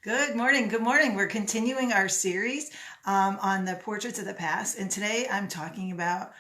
Good morning. Good morning. We're continuing our series on the portraits of the past. And today I'm talking about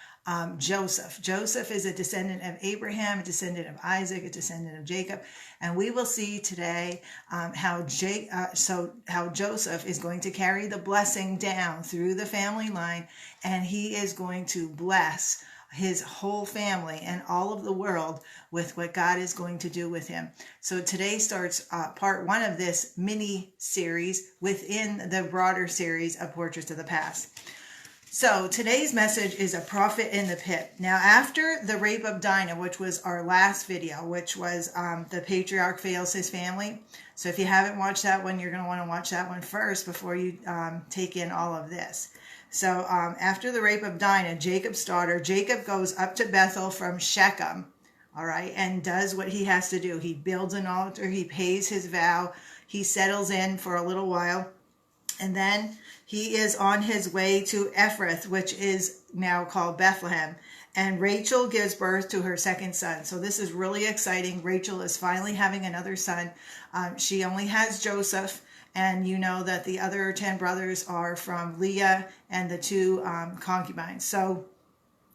Joseph. Joseph is a descendant of Abraham, a descendant of Isaac, a descendant of Jacob. And we will see today how Joseph is going to carry the blessing down through the family line, and he is going to bless his whole family and all of the world with what God is going to do with him. So today starts part one of this mini series within the broader series of Portraits of the Past. So today's message is a prophet in the pit. Now, after the rape of Dinah, which was our last video, which was the patriarch fails his family. So if you haven't watched that one, you're going to want to watch that one first before you take in all of this. So after the rape of Dinah, Jacob's daughter, Jacob goes up to Bethel from Shechem, all right, and does what he has to do. He builds an altar, he pays his vow, he settles in for a little while, and then he is on his way to Ephrath, which is now called Bethlehem. And Rachel gives birth to her second son. So this is really exciting. Rachel is finally having another son. She only has Joseph. And you know that the other 10 brothers are from Leah and the two concubines. So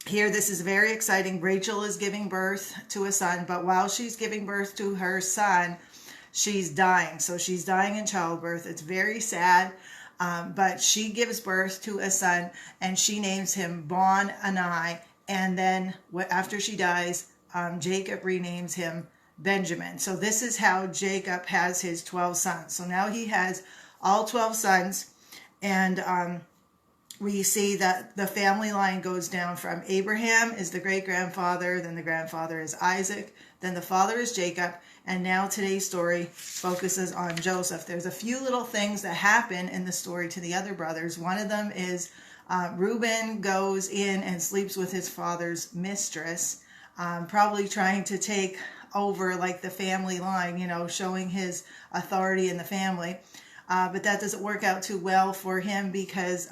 here, this is very exciting. Rachel is giving birth to a son, but while she's giving birth to her son, she's dying. So she's dying in childbirth. It's very sad, but she gives birth to a son, and she names him Bon-Ani. And then after she dies, Jacob renames him Benjamin. So this is how Jacob has his 12 sons. So now he has all 12 sons, and we see that the family line goes down from Abraham is the great-grandfather, then the grandfather is Isaac, then the father is Jacob, and now today's story focuses on Joseph. There's a few little things that happen in the story to the other brothers. One of them is Reuben goes in and sleeps with his father's mistress, probably trying to take over like the family line, showing his authority in the family. But that doesn't work out too well for him because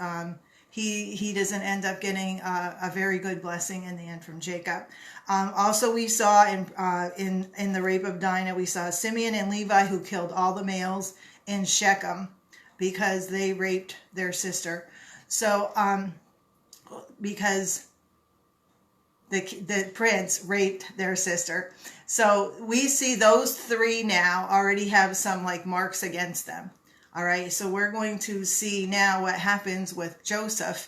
he doesn't end up getting a very good blessing in the end from Jacob. Also, we saw in the rape of Dinah, we saw Simeon and Levi who killed all the males in Shechem because they raped their sister. So because the prince raped their sister. So we see those three now already have some like marks against them. All right, so we're going to see now what happens with Joseph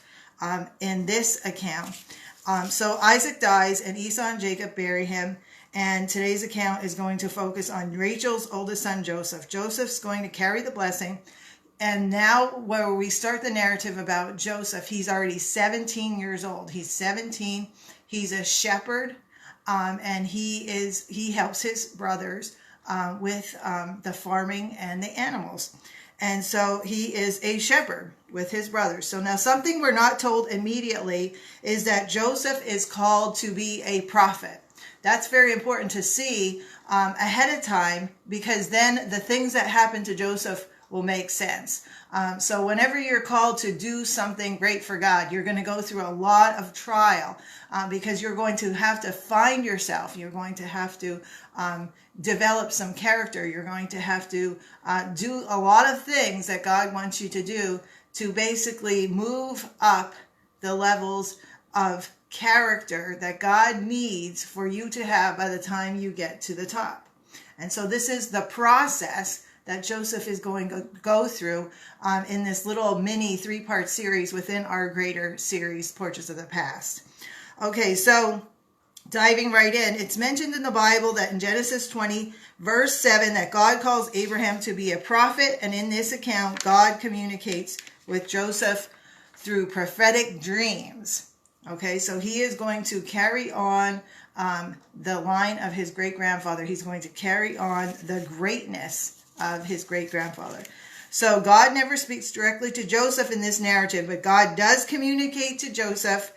in this account. So Isaac dies, and Esau and Jacob bury him. And today's account is going to focus on Rachel's oldest son, Joseph. Joseph's going to carry the blessing. And now where we start the narrative about Joseph, he's already 17 years old. He's 17. He's a shepherd, and he helps his brothers with the farming and the animals. And so he is a shepherd with his brothers. So now something we're not told immediately is that Joseph is called to be a prophet. That's very important to see ahead of time, because then the things that happen to Joseph will make sense. So whenever you're called to do something great for God, you're going to go through a lot of trial because you're going to have to find yourself. You're going to have to develop some character. You're going to have to do a lot of things that God wants you to do to basically move up the levels of character that God needs for you to have by the time you get to the top. And so this is the process that Joseph is going to go through in this little mini 3-part series within our greater series, Portraits of the Past. Okay, so diving right in, it's mentioned in the Bible that in Genesis 20, verse 7, that God calls Abraham to be a prophet, and in this account, God communicates with Joseph through prophetic dreams. Okay, so he is going to carry on the line of his great-grandfather. He's going to carry on the greatness of his great-grandfather. So God never speaks directly to Joseph in this narrative, but God does communicate to Joseph,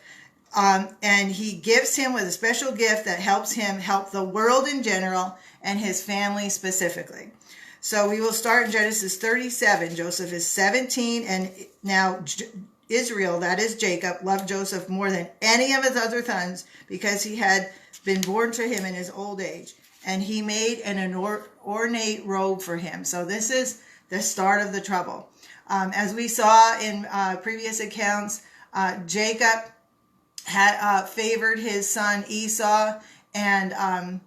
and he gives him with a special gift that helps him help the world in general and his family specifically. So we will start in Genesis 37. Joseph is 17, and now Israel, that is Jacob, loved Joseph more than any of his other sons because he had been born to him in his old age. And he made an ornate robe for him. So this is the start of the trouble. As we saw in previous accounts, Jacob had favored his son Esau, and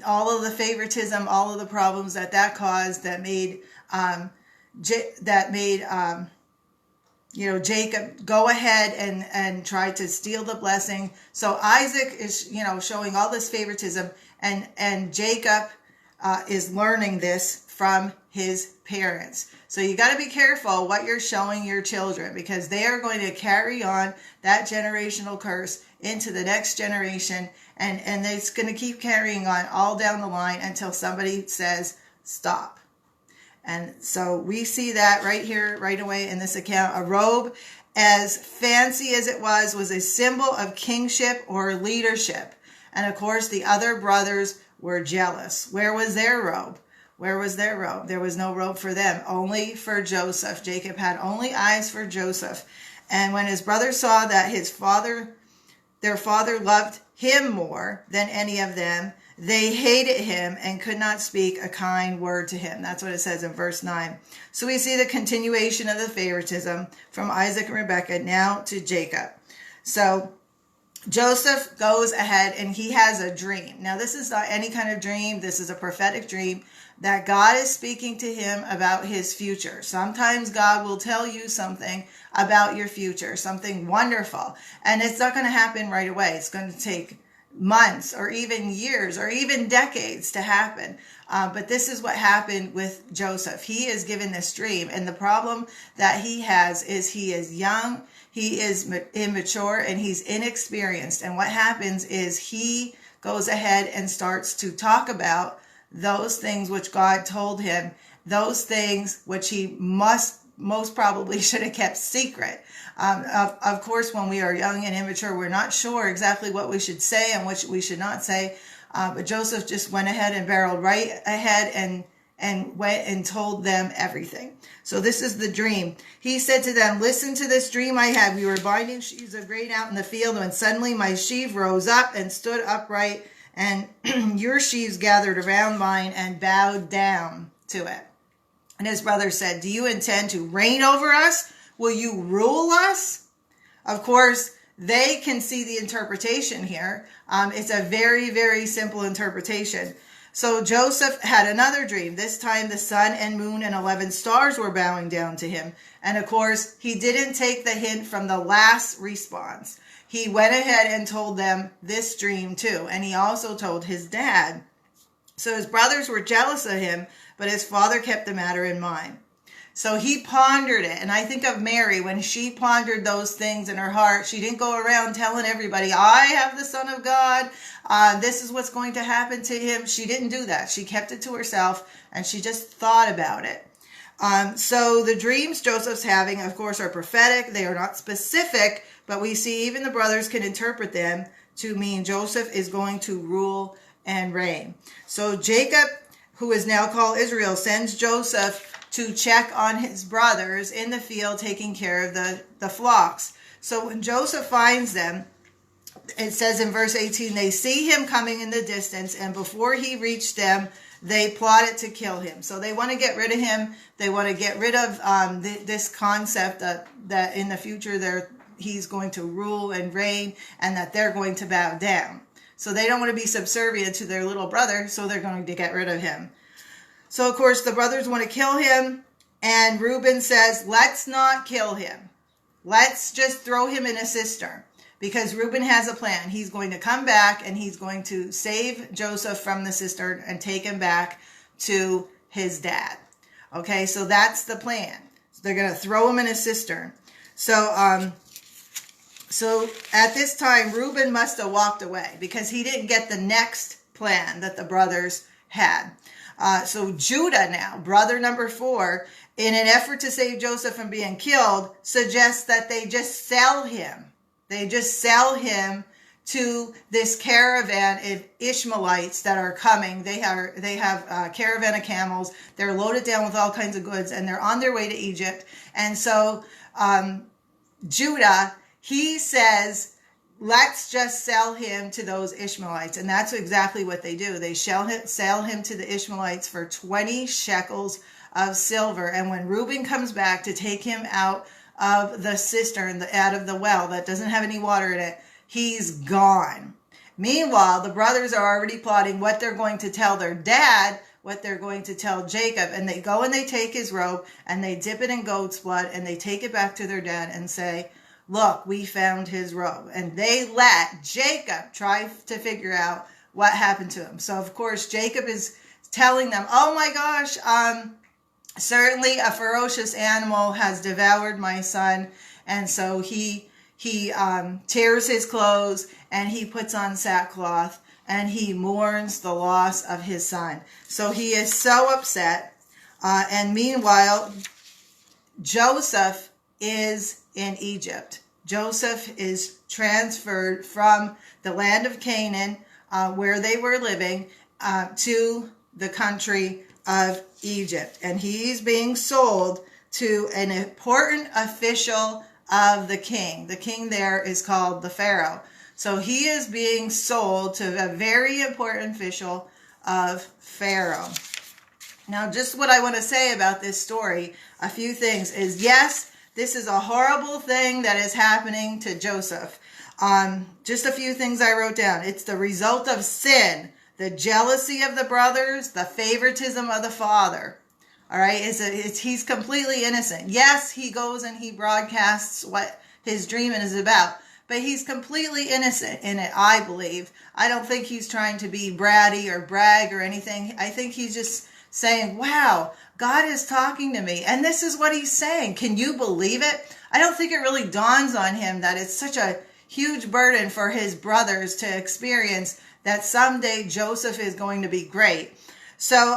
all of the favoritism, all of the problems that caused, that made Jacob go ahead and try to steal the blessing. So Isaac is, showing all this favoritism, and Jacob is learning this from his parents. So you got to be careful what you're showing your children, because they are going to carry on that generational curse into the next generation, and it's going to keep carrying on all down the line until somebody says stop. And so we see that right here, right away in this account. A robe, as fancy as it was a symbol of kingship or leadership. And of course, the other brothers were jealous. Where was their robe? Where was their robe? There was no robe for them, only for Joseph. Jacob had only eyes for Joseph. And when his brothers saw that their father loved him more than any of them, they hated him and could not speak a kind word to him. That's what it says in verse 9. So we see the continuation of the favoritism from Isaac and Rebekah now to Jacob. So Joseph goes ahead and he has a dream. Now, this is not any kind of dream. This is a prophetic dream that God is speaking to him about his future. Sometimes God will tell you something about your future, something wonderful, and it's not going to happen right away. It's going to take months or even years or even decades to happen. But this is what happened with Joseph. He is given this dream, and the problem that he has is he is young, he is immature, and he's inexperienced. And what happens is he goes ahead and starts to talk about those things which God told him, those things which he most probably should have kept secret. Of course, when we are young and immature, we're not sure exactly what we should say and what we should not say. But Joseph just went ahead and barreled right ahead and went and told them everything. So this is the dream. He said to them, "Listen to this dream I had. We were binding sheaves of grain out in the field, when suddenly my sheaf rose up and stood upright, and your sheaves gathered around mine and bowed down to it." And his brother said, "Do you intend to reign over us? Will you rule us?" Of course, they can see the interpretation here. It's a very, very simple interpretation. So Joseph had another dream. This time the sun and moon and 11 stars were bowing down to him. And of course, he didn't take the hint from the last response. He went ahead and told them this dream too. And he also told his dad. So his brothers were jealous of him, but his father kept the matter in mind. So he pondered it. And I think of Mary, when she pondered those things in her heart, she didn't go around telling everybody, "I have the Son of God. This is what's going to happen to him." She didn't do that. She kept it to herself, and she just thought about it. So the dreams Joseph's having, of course, are prophetic. They are not specific, but we see even the brothers can interpret them to mean Joseph is going to rule and reign. So Jacob, who is now called Israel, sends Joseph to check on his brothers in the field taking care of the flocks. So when Joseph finds them, it says in verse 18, they see him coming in the distance, and before he reached them, they plotted to kill him. So they want to get rid of him. They want to get rid of this concept that in the future he's going to rule and reign, and that they're going to bow down. So they don't want to be subservient to their little brother, so they're going to get rid of him. So, of course, the brothers want to kill him, and Reuben says, "Let's not kill him. Let's just throw him in a cistern," because Reuben has a plan. He's going to come back, and he's going to save Joseph from the cistern and take him back to his dad. Okay, so that's the plan. So they're going to throw him in a cistern. So at this time, Reuben must have walked away because he didn't get the next plan that the brothers had. So Judah now, brother number 4, in an effort to save Joseph from being killed, suggests that they just sell him. They just sell him to this caravan of Ishmaelites that are coming. They have a caravan of camels. They're loaded down with all kinds of goods, and they're on their way to Egypt. And so Judah, he says, "Let's just sell him to those Ishmaelites." And that's exactly what they do. They sell him to the Ishmaelites for 20 shekels of silver. And when Reuben comes back to take him out of the cistern, out of the well that doesn't have any water in it, he's gone. Meanwhile, the brothers are already plotting what they're going to tell their dad, what they're going to tell Jacob. And they go and they take his robe and they dip it in goat's blood and they take it back to their dad and say, look, we found his robe. And they let Jacob try to figure out what happened to him. So, of course, Jacob is telling them, oh my gosh, certainly a ferocious animal has devoured my son. And so he tears his clothes and he puts on sackcloth and he mourns the loss of his son. So he is so upset. And meanwhile, Joseph is in Egypt. Joseph is transferred from the land of Canaan, where they were living, to the country of Egypt. And he's being sold to an important official of the king. The king there is called the Pharaoh. So he is being sold to a very important official of Pharaoh. Now, just what I want to say about this story, a few things, is yes, this is a horrible thing that is happening to Joseph. Just a few things I wrote down. It's the result of sin, the jealousy of the brothers, the favoritism of the father. All right, he's completely innocent. Yes, he goes and he broadcasts what his dream is about, but he's completely innocent in it, I believe. I don't think he's trying to be bratty or brag or anything. I think he's just saying, wow, God is talking to me, and this is what he's saying. Can you believe it? I don't think it really dawns on him that it's such a huge burden for his brothers to experience that someday Joseph is going to be great. So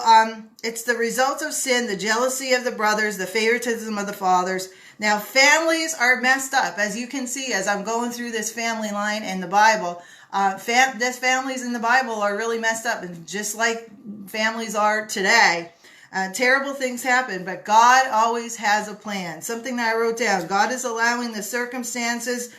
it's the result of sin, the jealousy of the brothers, the favoritism of the fathers. Now, families are messed up. As you can see, as I'm going through this family line in the Bible, these families in the Bible are really messed up, and just like families are today. Terrible things happen, but God always has a plan. Something that I wrote down. God is allowing the circumstances.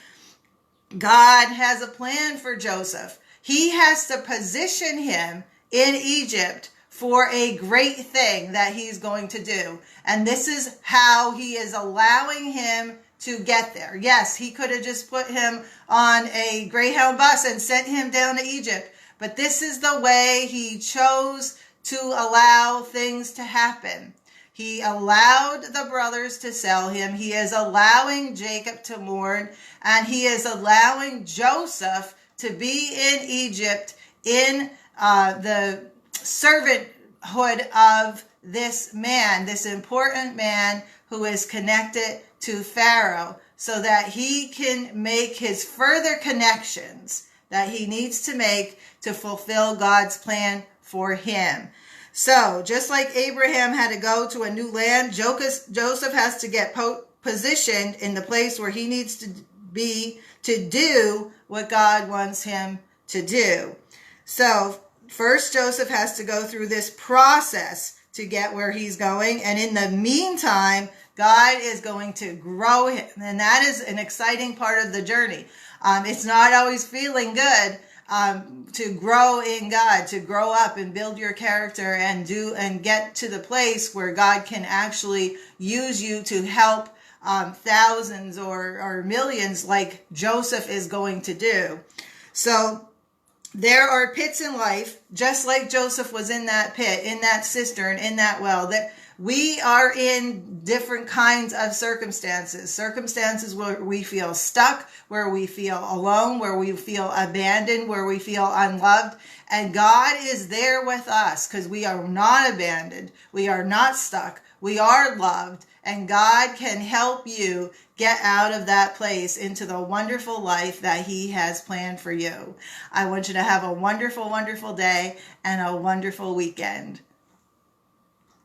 God has a plan for Joseph. He has to position him in Egypt for a great thing that he's going to do. And this is how he is allowing him to get there. Yes, he could have just put him on a Greyhound bus and sent him down to Egypt. But this is the way he chose to allow things to happen. He allowed the brothers to sell him. He is allowing Jacob to mourn. And he is allowing Joseph to be in Egypt in the servanthood of this man, this important man who is connected to Pharaoh, so that he can make his further connections that he needs to make to fulfill God's plan for him. So just like Abraham had to go to a new land, Joseph has to get positioned in the place where he needs to be to do what God wants him to do. So first, Joseph has to go through this process to get where he's going. And in the meantime, God is going to grow him. And that is an exciting part of the journey. It's not always feeling good to grow in God, to grow up and build your character and get to the place where God can actually use you to help thousands or millions like Joseph is going to do. So there are pits in life, just like Joseph was in that pit, in that cistern, in that well, that we are in different kinds of circumstances where we feel stuck, where we feel alone, where we feel abandoned, where we feel unloved. And God is there with us because we are not abandoned. We are not stuck. We are loved. And God can help you get out of that place into the wonderful life that he has planned for you. I want you to have a wonderful, wonderful day and a wonderful weekend.